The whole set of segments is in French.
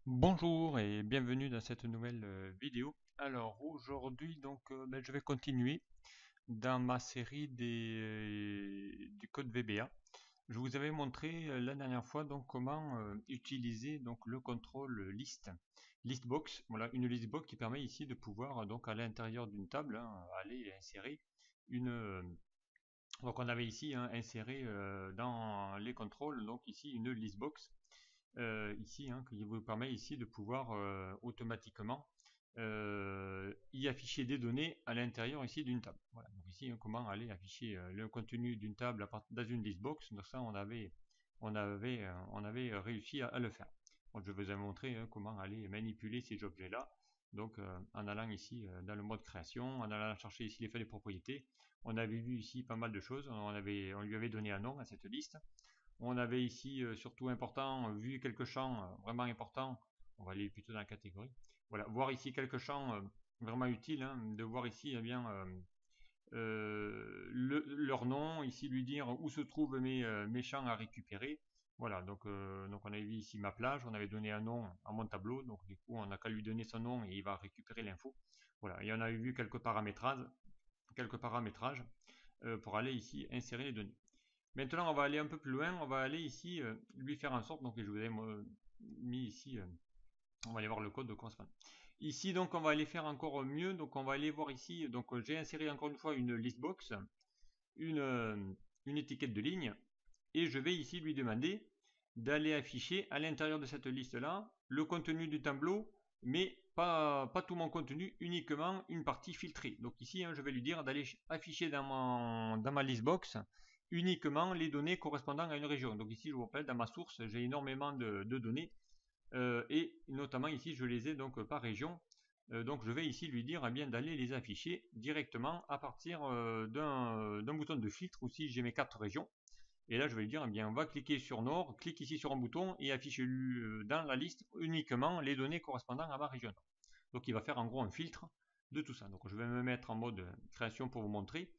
Bonjour et bienvenue dans cette nouvelle vidéo. Alors aujourd'hui je vais continuer dans ma série du code VBA. Je vous avais montré la dernière fois comment utiliser le contrôle listbox. Voilà, une listbox qui permet ici de pouvoir à l'intérieur d'une table aller insérer une. Donc on avait ici inséré dans les contrôles ici une listbox ici, qui vous permet ici de pouvoir automatiquement y afficher des données à l'intérieur ici d'une table. Voilà, donc ici comment aller afficher le contenu d'une table dans une listbox. Donc ça on avait réussi à le faire. Donc je vous ai montré comment aller manipuler ces objets là. Donc en allant ici dans le mode création, en allant chercher ici les feuilles de propriété, on avait vu ici pas mal de choses. On lui avait donné un nom à cette liste. On avait ici, surtout important, vu quelques champs vraiment importants. On va aller plutôt dans la catégorie. Voilà, voir ici quelques champs vraiment utiles, de voir ici leur nom, ici lui dire où se trouvent mes champs à récupérer. Voilà, donc on avait vu ici ma plage, on avait donné un nom à mon tableau, donc du coup on n'a qu'à lui donner son nom et il va récupérer l'info. Voilà, et on avait vu quelques paramétrages pour aller ici insérer les données. Maintenant, on va aller un peu plus loin. On va aller ici lui faire en sorte. Donc, je vous ai mis ici. On va aller voir le code de correspondant. Ici, donc, on va aller faire encore mieux. Donc, on va aller voir ici. Donc, j'ai inséré encore une fois une listbox, une, euh, une étiquette de ligne. Et je vais ici lui demander d'aller afficher à l'intérieur de cette liste-là le contenu du tableau, mais pas tout mon contenu, uniquement une partie filtrée. Donc ici, je vais lui dire d'aller afficher dans ma listbox uniquement les données correspondant à une région. Donc ici, je vous rappelle, dans ma source, j'ai énormément de données, et notamment ici, je les ai donc par région. Donc je vais ici lui dire bien d'aller les afficher directement à partir d'un bouton de filtre, ou si j'ai mes 4 régions. Et là, je vais lui dire, eh bien, on va cliquer sur Nord, clique ici sur un bouton et affiche dans la liste uniquement les données correspondant à ma région. Donc, il va faire en gros un filtre de tout ça. Donc, je vais me mettre en mode création pour vous montrer,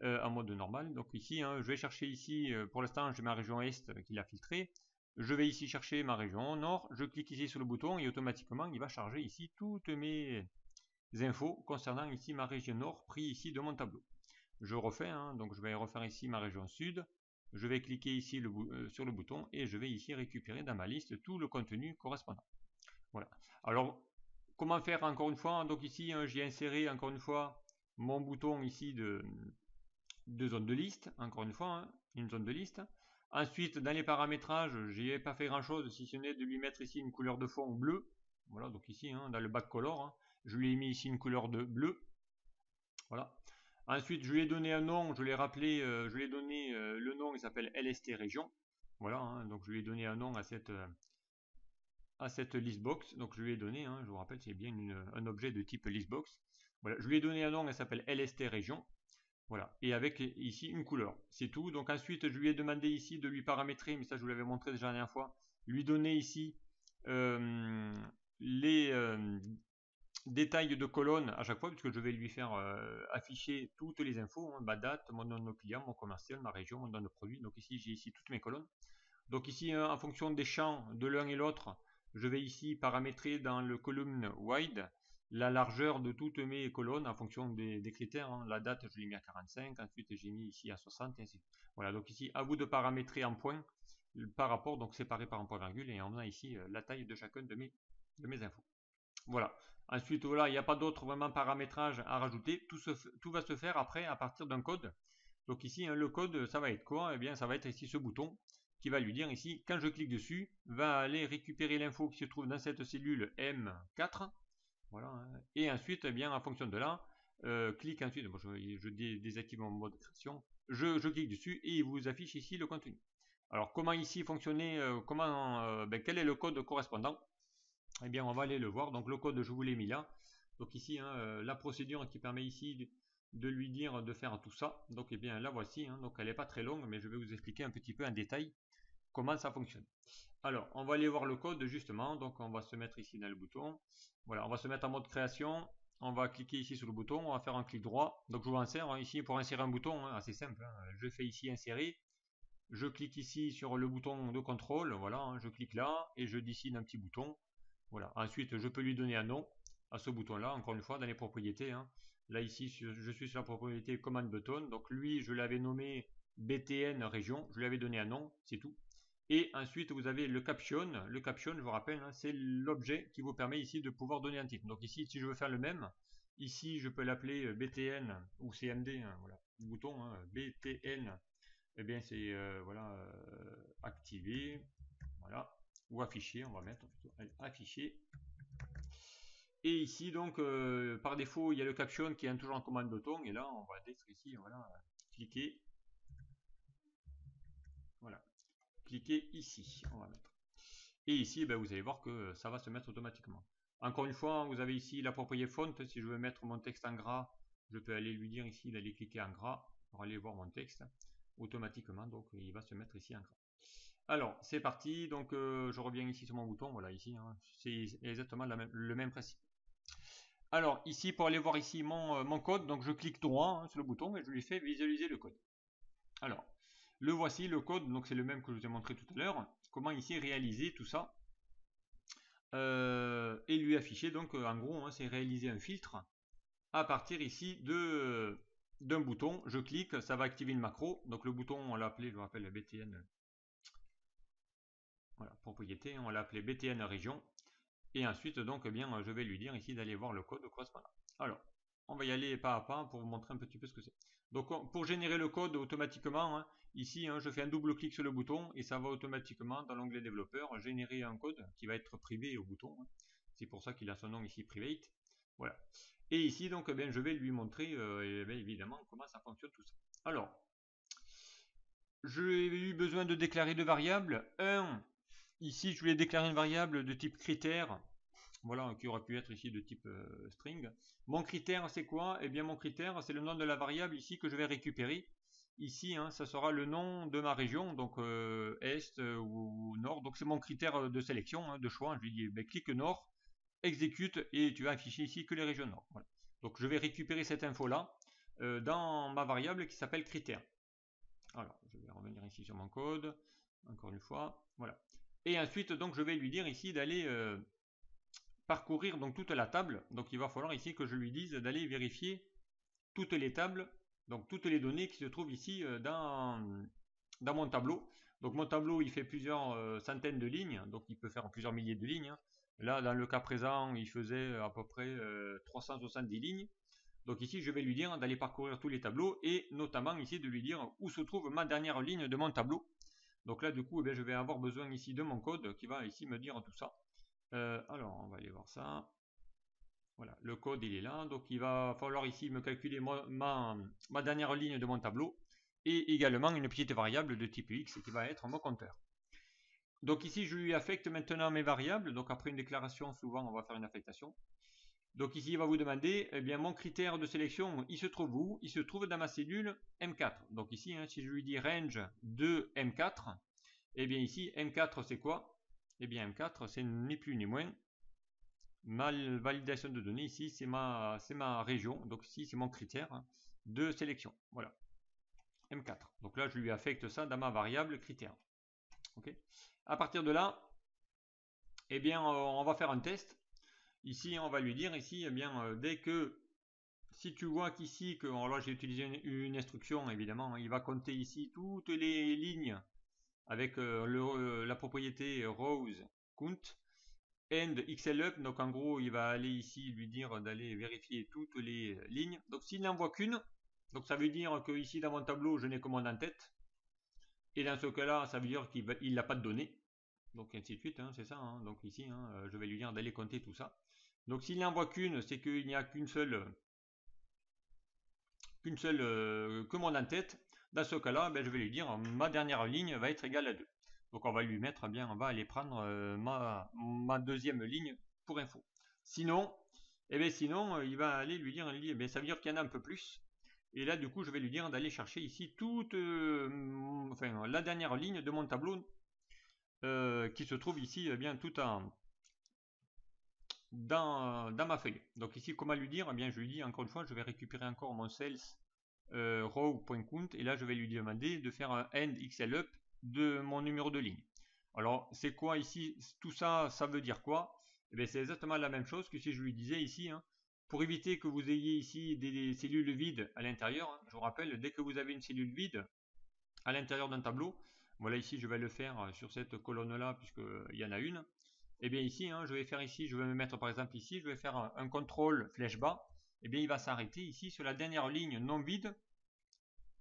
en mode normal. Donc ici, je vais chercher ici, pour l'instant, j'ai ma région Est qu'il a filtré. Je vais ici chercher ma région Nord. Je clique ici sur le bouton et automatiquement, il va charger ici toutes mes infos concernant ici ma région Nord, pris ici de mon tableau. Je refais, donc je vais refaire ici ma région Sud. Je vais cliquer ici sur le bouton et je vais ici récupérer dans ma liste tout le contenu correspondant. Voilà. Alors, comment faire encore une fois? Donc ici, j'ai inséré encore une fois mon bouton ici de zone de liste, encore une fois, une zone de liste. Ensuite, dans les paramétrages, n'y ai pas fait grand chose si ce n'est de lui mettre ici une couleur de fond bleu. Voilà, donc ici, dans le backcolor, je lui ai mis ici une couleur de bleu. Voilà. Ensuite, je lui ai donné un nom, je l'ai rappelé, je lui ai donné le nom, il s'appelle LST Région. Voilà, donc je lui ai donné un nom à cette listbox. Donc je lui ai donné, je vous rappelle, c'est bien un objet de type listbox. Voilà, je lui ai donné un nom, elle s'appelle LST Région. Voilà, et avec ici une couleur. C'est tout. Donc ensuite, je lui ai demandé ici de lui paramétrer, mais ça je vous l'avais montré déjà la dernière fois, lui donner ici les détails de colonne à chaque fois, puisque je vais lui faire afficher toutes les infos, ma date, mon nom de client, mon commercial, ma région, mon nom de produit. Donc ici, j'ai ici toutes mes colonnes. Donc ici, en fonction des champs de l'un et l'autre, je vais ici paramétrer dans le column wide la largeur de toutes mes colonnes en fonction des critères. La date, je l'ai mis à 45, ensuite j'ai mis ici à 60, et ainsi de suite. Voilà, donc ici, à vous de paramétrer en points par rapport, donc séparé par un point virgule, et en a ici la taille de chacun de mes infos. Voilà. Ensuite, voilà, il n'y a pas d'autre vraiment paramétrage à rajouter. Tout va se faire après à partir d'un code. Donc ici, le code, ça va être quoi? Eh bien, ça va être ici ce bouton qui va lui dire ici, quand je clique dessus, va aller récupérer l'info qui se trouve dans cette cellule M4. Voilà. Et ensuite, eh bien, en fonction de là, clique ensuite, bon, je désactive mon mode création, je clique dessus et il vous affiche ici le contenu. Alors, comment ici fonctionner, quel est le code correspondant? Eh bien, on va aller le voir. Donc, le code, je vous l'ai mis là. Donc, ici, la procédure qui permet ici de lui dire de faire tout ça. Donc, eh bien, la voici. Donc, elle n'est pas très longue, mais je vais vous expliquer un petit peu en détail comment ça fonctionne. Alors, on va aller voir le code justement. Donc, on va se mettre ici dans le bouton. Voilà, on va se mettre en mode création. On va cliquer ici sur le bouton. On va faire un clic droit. Donc, je vous insère ici pour insérer un bouton. Assez simple. Je fais ici insérer. Je clique ici sur le bouton de contrôle. Voilà, je clique là et je décide un petit bouton. Voilà. Ensuite, je peux lui donner un nom à ce bouton-là, encore une fois, dans les propriétés. Hein. Là, ici, je suis sur la propriété command button. Donc, lui, je l'avais nommé BTN région. Je lui avais donné un nom, c'est tout. Et ensuite, vous avez le caption. Le caption, je vous rappelle, hein, c'est l'objet qui vous permet ici de pouvoir donner un titre. Donc, ici, si je veux faire le même, ici, je peux l'appeler BTN ou CMD. Hein, voilà, le bouton hein, BTN. Eh bien, c'est voilà, activé. Voilà. Ou affiché, on va mettre plutôt affiché. Et ici, donc, par défaut, il y a le caption qui est toujours en commande bouton. Et là, on va être ici, voilà, cliquer. Voilà. Cliquez ici, on va mettre. Et ici, ben, vous allez voir que ça va se mettre automatiquement. Encore une fois, vous avez ici la propriété font. Si je veux mettre mon texte en gras, je peux aller lui dire ici d'aller cliquer en gras pour aller voir mon texte automatiquement. Donc, il va se mettre ici en gras. Alors, c'est parti. Donc, je reviens ici sur mon bouton. Voilà, ici, hein, c'est exactement le même principe. Alors, ici, pour aller voir ici mon code, donc je clique droit hein, sur le bouton et je lui fais visualiser le code. Alors, le voici, le code. Donc, c'est le même que je vous ai montré tout à l'heure. Comment ici réaliser tout ça et lui afficher. Donc, en gros, hein, c'est réaliser un filtre à partir ici d'un bouton. Je clique, ça va activer une macro. Donc, le bouton, on l'a appelé, je vous rappelle, BTN. Voilà, propriété, on l'a appelé BTN région. Et ensuite, donc, eh bien, je vais lui dire ici d'aller voir le code correspondant. Alors, on va y aller pas à pas pour vous montrer un petit peu ce que c'est. Donc, pour générer le code automatiquement, hein, ici, hein, je fais un double clic sur le bouton et ça va automatiquement dans l'onglet développeur générer un code qui va être privé au bouton. Hein. C'est pour ça qu'il a son nom ici private. Voilà. Et ici, donc, eh bien, je vais lui montrer eh bien, évidemment comment ça fonctionne tout ça. Alors, j'ai eu besoin de déclarer deux variables. Ici, je voulais déclarer une variable de type critère. Voilà, qui aurait pu être ici de type string. Mon critère, c'est quoi? Eh bien, mon critère, c'est le nom de la variable ici que je vais récupérer. Ici, hein, ça sera le nom de ma région, donc est ou nord. Donc, c'est mon critère de sélection, hein, de choix. Je lui dis, ben, clique nord, exécute, et tu vas afficher ici que les régions nord. Voilà. Donc, je vais récupérer cette info-là dans ma variable qui s'appelle critère. Alors, je vais revenir ici sur mon code, encore une fois. Voilà. Et ensuite, donc, je vais lui dire ici d'aller parcourir donc toute la table. Donc il va falloir ici que je lui dise d'aller vérifier toutes les tables, donc toutes les données qui se trouvent ici dans mon tableau. Donc mon tableau il fait plusieurs centaines de lignes, donc il peut faire plusieurs milliers de lignes. Hein. Là dans le cas présent il faisait à peu près 370 lignes. Donc ici je vais lui dire d'aller parcourir tous les tableaux et notamment ici de lui dire où se trouve ma dernière ligne de mon tableau. Donc là du coup eh bien, je vais avoir besoin ici de mon code qui va ici me dire tout ça. Alors, on va aller voir ça. Voilà, le code il est là. Donc, il va falloir ici me calculer ma dernière ligne de mon tableau et également une petite variable de type x qui va être mon compteur. Donc, ici, je lui affecte maintenant mes variables. Donc, après une déclaration, souvent, on va faire une affectation. Donc, ici, il va vous demander, eh bien, mon critère de sélection, il se trouve où? Il se trouve dans ma cellule M4. Donc, ici, hein, si je lui dis range de M4, eh bien, ici, M4, c'est quoi? Eh bien, M4, c'est ni plus ni moins ma validation de données. Ici, c'est ma région. Donc, ici, c'est mon critère hein, de sélection. Voilà. M4. Donc là, je lui affecte ça dans ma variable critère. OK. À partir de là, eh bien, on va faire un test. Ici, on va lui dire, ici, eh bien, dès que, si tu vois qu'ici, que là, j'ai utilisé une instruction, évidemment, il va compter ici toutes les lignes avec la propriété rows count end xlup, donc en gros il va aller ici lui dire d'aller vérifier toutes les lignes. Donc s'il n'en voit qu'une, donc ça veut dire que ici dans mon tableau je n'ai que mon en-tête, et dans ce cas là ça veut dire qu'il n'a pas de données, donc ainsi de suite, hein, c'est ça, hein. Donc ici hein, je vais lui dire d'aller compter tout ça. Donc s'il n'en voit qu'une, c'est qu'il n'y a que mon en-tête. Dans ce cas là ben, je vais lui dire ma dernière ligne va être égale à 2. Donc on va lui mettre, bien, on va aller prendre ma deuxième ligne pour info. Sinon, il va aller lui dire, ça veut dire qu'il y en a un peu plus. Et là, du coup, je vais lui dire d'aller chercher ici toute, la dernière ligne de mon tableau qui se trouve ici, bien, tout dans ma feuille. Donc ici, comment lui dire? Je lui dis encore une fois, je vais récupérer encore mon sales row.count et là, je vais lui demander de faire un end xlup de mon numéro de ligne. Alors, c'est quoi ici? Tout ça, ça veut dire quoi? Et bien, c'est exactement la même chose que si je lui disais ici, hein, pour éviter que vous ayez ici des cellules vides à l'intérieur, hein, je vous rappelle, dès que vous avez une cellule vide à l'intérieur d'un tableau, voilà ici je vais le faire sur cette colonne là puisqu'il y en a une, et bien ici hein, je vais faire ici, je vais me mettre par exemple ici, je vais faire un contrôle flèche bas, et bien il va s'arrêter ici sur la dernière ligne non vide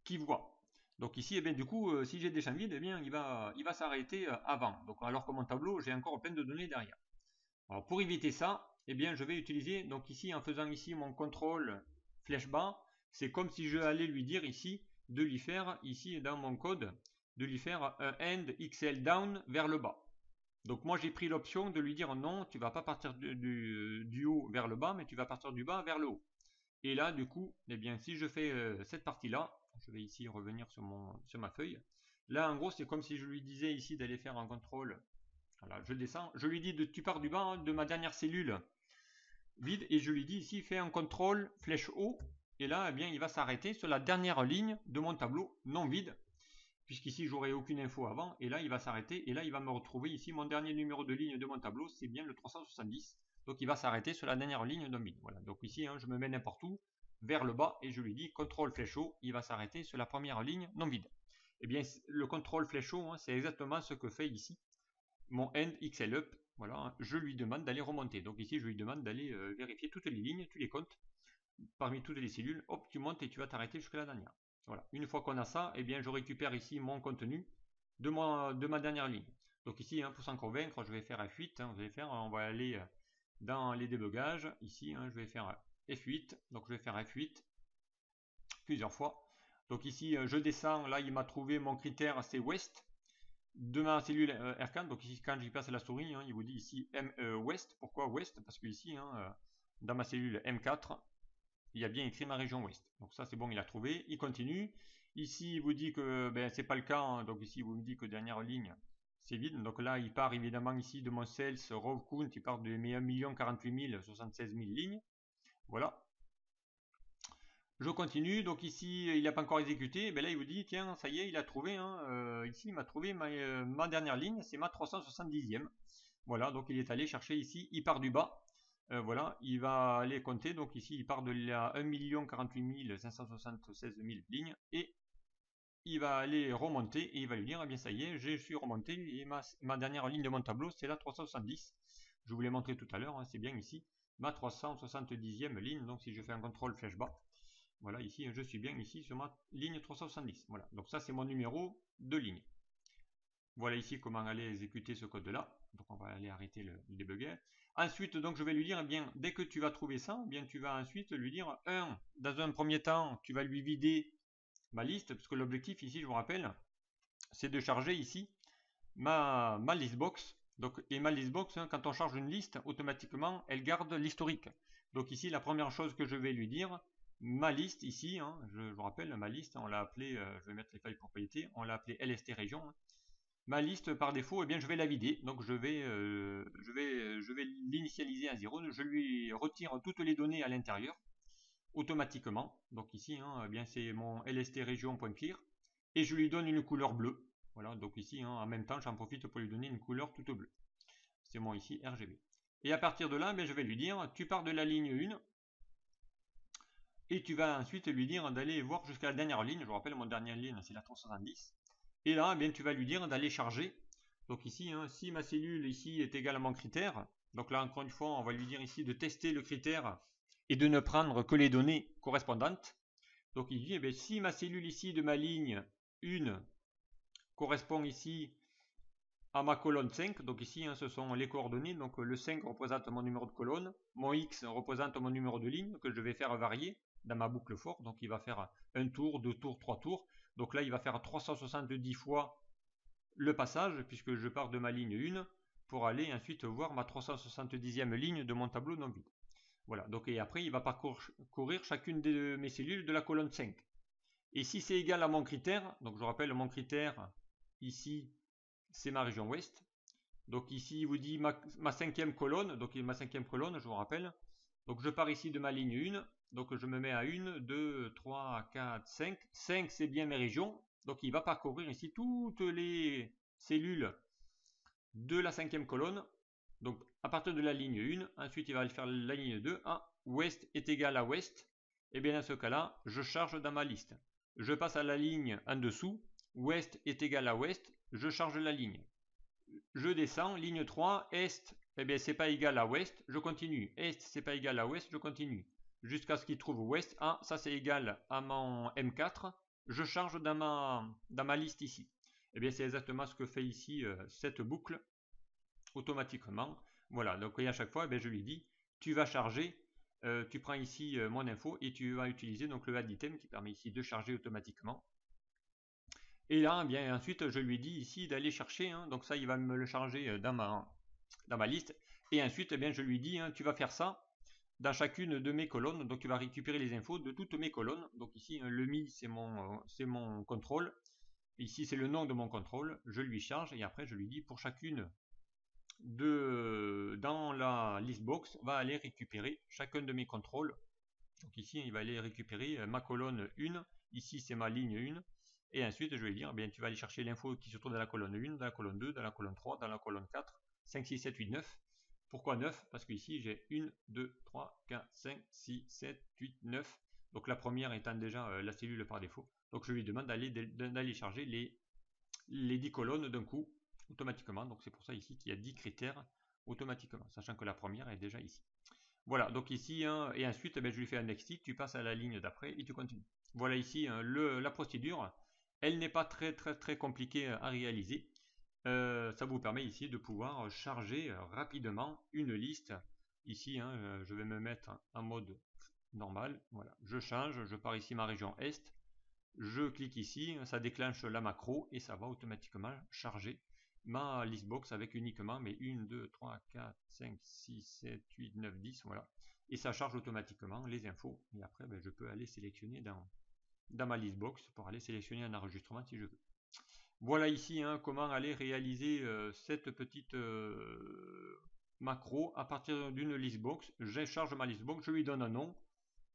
qui voit. Donc ici, et bien du coup, si j'ai des champs vides, et bien il va s'arrêter avant. Donc alors que mon tableau, j'ai encore plein de données derrière. Alors pour éviter ça, eh bien je vais utiliser, donc ici en faisant ici mon contrôle flèche bas, c'est comme si je allais lui dire ici, de lui faire ici dans mon code, de lui faire un end XL down vers le bas. Donc moi j'ai pris l'option de lui dire non, tu vas pas partir du haut vers le bas, mais tu vas partir du bas vers le haut. Et là du coup, eh bien si je fais cette partie là, je vais ici revenir sur ma feuille. Là en gros c'est comme si je lui disais ici d'aller faire un contrôle. Voilà, je descends, je lui dis tu pars du bas hein, de ma dernière cellule vide et je lui dis ici fais un contrôle flèche haut et là eh bien il va s'arrêter sur la dernière ligne de mon tableau non vide puisqu'ici j'aurai aucune info avant et là il va s'arrêter et là il va me retrouver ici mon dernier numéro de ligne de mon tableau c'est bien le 370 donc il va s'arrêter sur la dernière ligne non vide. Voilà, donc ici hein, je me mets n'importe où vers le bas et je lui dis contrôle flèche haut, il va s'arrêter sur la première ligne non vide. Et bien le contrôle flèche haut hein, c'est exactement ce que fait ici mon end XL up, voilà, hein, je lui demande d'aller remonter. Donc ici, je lui demande d'aller vérifier toutes les lignes, tous les comptes, parmi toutes les cellules, hop, tu montes et tu vas t'arrêter jusqu'à la dernière. Voilà, une fois qu'on a ça, eh bien, je récupère ici mon contenu de ma dernière ligne. Donc ici, hein, pour s'en convaincre, je vais faire F8, hein, on va aller dans les débugages, ici, hein, je vais faire F8, donc je vais faire F8 plusieurs fois. Donc ici, je descends, là, il m'a trouvé mon critère, c'est West, de ma cellule R4, donc ici quand j'y passe la souris, hein, il vous dit ici West, pourquoi West? Parce que ici, hein, dans ma cellule M4, il y a bien écrit ma région Ouest. Donc ça c'est bon, il a trouvé, il continue. Ici il vous dit que ben, c'est pas le cas, hein, donc ici il vous me dit que dernière ligne c'est vide. Donc là il part évidemment ici de mon sales row count, il part de mes 1 048 076 000 lignes. Voilà. Je continue, donc ici il n'a pas encore exécuté, et bien là il vous dit tiens ça y est il a trouvé, hein, ici il m'a trouvé ma dernière ligne, c'est ma 370e. Voilà, donc il est allé chercher ici, il part du bas, voilà, il va aller compter, donc ici il part de la 1 048 576 000 lignes, et il va aller remonter, et il va lui dire, eh bien ça y est, je suis remonté, et ma dernière ligne de mon tableau c'est la 370. Je vous l'ai montré tout à l'heure, hein, c'est bien ici, ma 370e ligne, donc si je fais un contrôle flèche bas, voilà, ici, je suis bien ici sur ma ligne 370. Voilà, donc ça, c'est mon numéro de ligne. Voilà ici comment aller exécuter ce code-là. Donc, on va aller arrêter le débugger. Ensuite, donc, je vais lui dire, eh bien, dès que tu vas trouver ça, eh bien, tu vas ensuite lui dire, dans un premier temps, tu vas lui vider ma liste, parce que l'objectif ici, je vous rappelle, c'est de charger ici ma listbox. Donc, et ma listbox, hein, quand on charge une liste, automatiquement, elle garde l'historique. Donc ici, la première chose que je vais lui dire, ma liste ici, hein, je vous rappelle, ma liste, on l'a appelé, je vais mettre les feuilles propriétés, on l'a appelé LST région. Hein. Ma liste par défaut, eh bien, je vais la vider. Donc je vais l'initialiser à 0. Je lui retire toutes les données à l'intérieur automatiquement. Donc ici, hein, eh bien c'est mon LST région.clear et je lui donne une couleur bleue. Voilà, donc ici, hein, en même temps, j'en profite pour lui donner une couleur toute bleue. C'est mon ici RGB. Et à partir de là, ben, je vais lui dire, tu pars de la ligne 1, et tu vas ensuite lui dire d'aller voir jusqu'à la dernière ligne. Je vous rappelle, mon dernière ligne, c'est la 370. Et là, bien, tu vas lui dire d'aller charger. Donc ici, hein, si ma cellule ici est égale à mon critère, donc là, encore une fois, on va lui dire ici de tester le critère et de ne prendre que les données correspondantes. Donc il dit, eh bien, si ma cellule ici de ma ligne 1 correspond ici à ma colonne 5, donc ici hein, ce sont les coordonnées, donc le 5 représente mon numéro de colonne, mon X représente mon numéro de ligne que je vais faire varier dans ma boucle for, donc il va faire un tour, 2 tours, 3 tours, donc là il va faire 370 fois le passage puisque je pars de ma ligne 1 pour aller ensuite voir ma 370e ligne de mon tableau non vide. Voilà, donc et après il va parcourir chacune de mes cellules de la colonne 5. Et si c'est égal à mon critère, donc je rappelle mon critère ici c'est ma région ouest. Donc ici il vous dit ma cinquième colonne, donc ma cinquième colonne je vous rappelle. Donc je pars ici de ma ligne 1, donc je me mets à 1, 2, 3, 4, 5. 5 c'est bien mes régions, donc il va parcourir ici toutes les cellules de la cinquième colonne. Donc à partir de la ligne 1, ensuite il va faire la ligne 2, ouest est égal à ouest, et bien dans ce cas-là, je charge dans ma liste. Je passe à la ligne en dessous, ouest est égal à ouest, je charge la ligne. Je descends, ligne 3, est, eh bien c'est pas égal à ouest, je continue. Est, c'est pas égal à ouest, je continue. Jusqu'à ce qu'il trouve ouest, ça c'est égal à mon M4, je charge dans ma liste ici. Eh bien c'est exactement ce que fait ici cette boucle automatiquement. Voilà, donc à chaque fois, je lui dis, tu vas charger, tu prends ici mon info et tu vas utiliser donc le add item qui permet ici de charger automatiquement. Et là, bien ensuite, je lui dis ici d'aller chercher, donc ça, il va me le charger dans ma liste. Et ensuite, je lui dis, tu vas faire ça dans chacune de mes colonnes. Donc, tu vas récupérer les infos de toutes mes colonnes. Donc ici, le mi, c'est mon contrôle. Ici, c'est le nom de mon contrôle. Je lui charge et après, je lui dis pour chacune dans la list box, va aller récupérer chacun de mes contrôles. Donc ici, il va aller récupérer ma colonne 1. Ici, c'est ma ligne 1. Et ensuite, je vais dire, tu vas aller chercher l'info qui se trouve dans la colonne 1, dans la colonne 2, dans la colonne 3, dans la colonne 4, 5, 6, 7, 8, 9. Pourquoi 9? Parce qu'ici, j'ai 1, 2, 3, 4, 5, 6, 7, 8, 9. Donc la première étant déjà la cellule par défaut. Donc je lui demande d'aller charger les 10 colonnes d'un coup, automatiquement. Donc c'est pour ça ici qu'il y a 10 critères automatiquement, sachant que la première est déjà ici. Voilà, donc ici, et ensuite, je lui fais un next tick, tu passes à la ligne d'après et tu continues. Voilà ici la procédure. Elle n'est pas très compliquée à réaliser. Ça vous permet ici de pouvoir charger rapidement une liste. Ici, je vais me mettre en mode normal. Voilà, je change, je pars ici ma région Est. Je clique ici, ça déclenche la macro et ça va automatiquement charger ma listbox avec uniquement mes 1, 2, 3, 4, 5, 6, 7, 8, 9, 10, voilà. Et ça charge automatiquement les infos. Et après, je peux aller sélectionner dans ma listbox pour aller sélectionner un enregistrement si je veux. Voilà ici comment aller réaliser cette petite macro à partir d'une listbox. Je charge ma listbox, je lui donne un nom.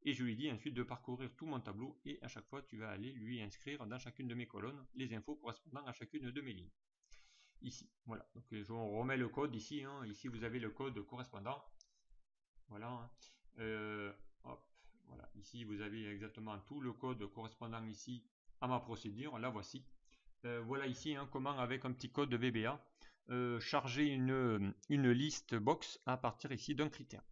Et je lui dis ensuite de parcourir tout mon tableau et à chaque fois tu vas aller lui inscrire dans chacune de mes colonnes les infos correspondant à chacune de mes lignes. Ici, voilà. Donc je remets le code ici. Ici vous avez le code correspondant. Voilà. Hop, voilà. Ici vous avez exactement tout le code correspondant ici à ma procédure. La voici. Voilà ici comment avec un petit code de VBA charger une liste box à partir ici d'un critère.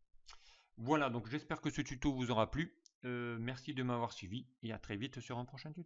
Voilà, donc j'espère que ce tuto vous aura plu. Merci de m'avoir suivi et à très vite sur un prochain tuto.